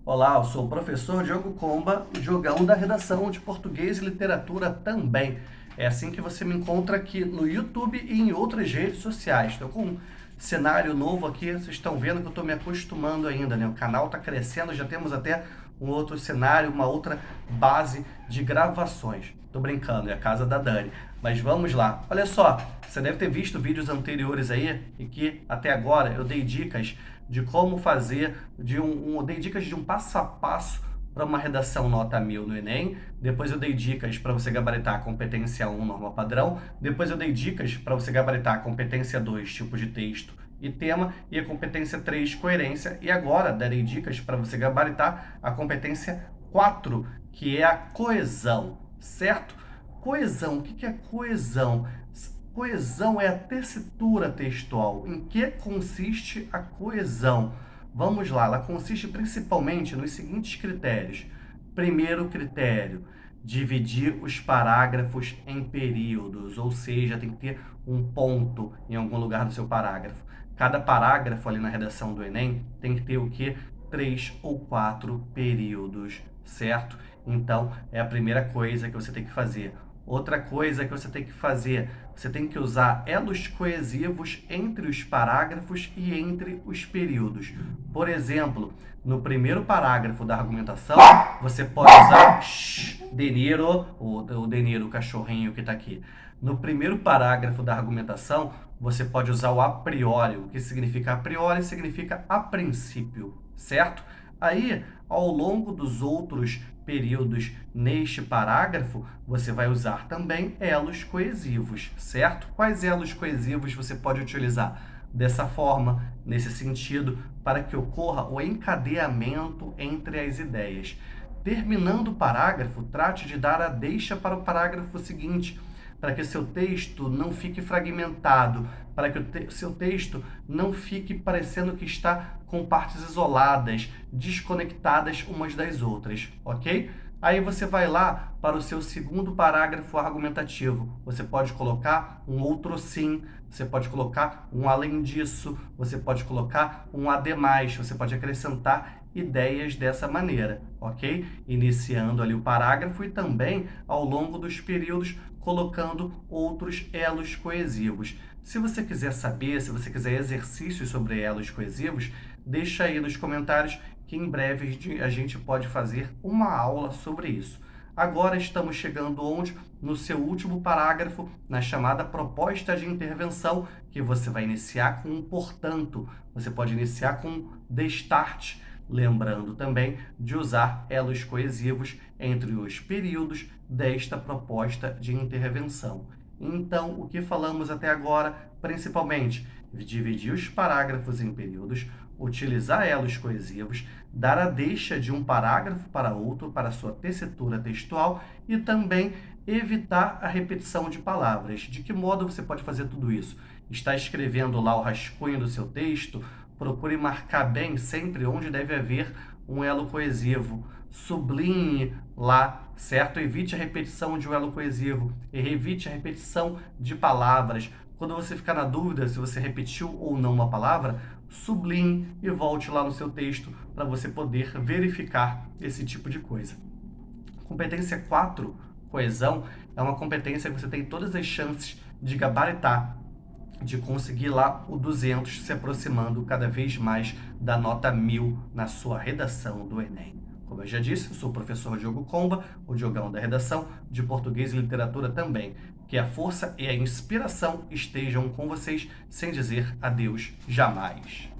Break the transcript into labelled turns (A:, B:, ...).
A: Olá, eu sou o professor Diogo Comba, o Diogão da redação de Português e Literatura também. É assim que você me encontra aqui no YouTube e em outras redes sociais. Estou com um cenário novo aqui, vocês estão vendo que eu estou me acostumando ainda, né? O canal está crescendo, já temos até um outro cenário, uma outra base de gravações. Tô brincando, é a casa da Dani. Mas vamos lá. Olha só, você deve ter visto vídeos anteriores aí e que até agora eu dei dicas de como fazer, dei dicas de um passo a passo para uma redação nota 1000 no Enem. Depois eu dei dicas para você gabaritar a competência 1, norma padrão. Depois eu dei dicas para você gabaritar a competência 2, tipo de texto e tema, e a competência 3, coerência. E agora darei dicas para você gabaritar a competência 4, que é a coesão, certo? Coesão, o que é coesão? Coesão é a tessitura textual. Em que consiste a coesão? Vamos lá, ela consiste principalmente nos seguintes critérios. Primeiro critério, dividir os parágrafos em períodos, ou seja, tem que ter um ponto em algum lugar do seu parágrafo. Cada parágrafo ali na redação do Enem tem que ter o quê? 3 ou 4 períodos, certo? Então, é a primeira coisa que você tem que fazer. Outra coisa que você tem que fazer, você tem que usar elos coesivos entre os parágrafos e entre os períodos. Por exemplo, no primeiro parágrafo da argumentação, você pode usar Deniro, o Deniro, o cachorrinho que está aqui. No primeiro parágrafo da argumentação, você pode usar o a priori. O que significa a priori? Significa a princípio, certo? Aí, ao longo dos outros períodos neste parágrafo, você vai usar também elos coesivos, certo? Quais elos coesivos você pode utilizar? Dessa forma, nesse sentido, para que ocorra o encadeamento entre as ideias. Terminando o parágrafo, trate de dar a deixa para o parágrafo seguinte, para que seu texto não fique fragmentado, para que o seu texto não fique parecendo que está com partes isoladas, desconectadas umas das outras, ok? Aí você vai lá para o seu segundo parágrafo argumentativo. Você pode colocar um outro sim, você pode colocar um além disso, você pode colocar um ademais, você pode acrescentar ideias dessa maneira, ok? Iniciando ali o parágrafo e também ao longo dos períodos colocando outros elos coesivos. Se você quiser saber, se você quiser exercícios sobre elos coesivos, deixa aí nos comentários que em breve a gente pode fazer uma aula sobre isso. Agora estamos chegando onde? No seu último parágrafo, na chamada proposta de intervenção, que você vai iniciar com um portanto. Você pode iniciar com destarte, lembrando também de usar elos coesivos entre os períodos desta proposta de intervenção. Então, o que falamos até agora, principalmente, dividir os parágrafos em períodos, utilizar elos coesivos, dar a deixa de um parágrafo para outro para sua tessitura textual e também evitar a repetição de palavras. De que modo você pode fazer tudo isso? Está escrevendo lá o rascunho do seu texto? Procure marcar bem sempre onde deve haver um elo coesivo. Sublinhe lá, certo? Evite a repetição de um elo coesivo e evite a repetição de palavras. Quando você ficar na dúvida se você repetiu ou não uma palavra, sublinhe e volte lá no seu texto para você poder verificar esse tipo de coisa. Competência 4, coesão, é uma competência que você tem todas as chances de gabaritar, de conseguir lá o 200, se aproximando cada vez mais da nota 1000 na sua redação do Enem. Como eu já disse, eu sou o professor Diogo Comba, o Diogão da redação de Português e Literatura também. Que a força e a inspiração estejam com vocês, sem dizer adeus jamais.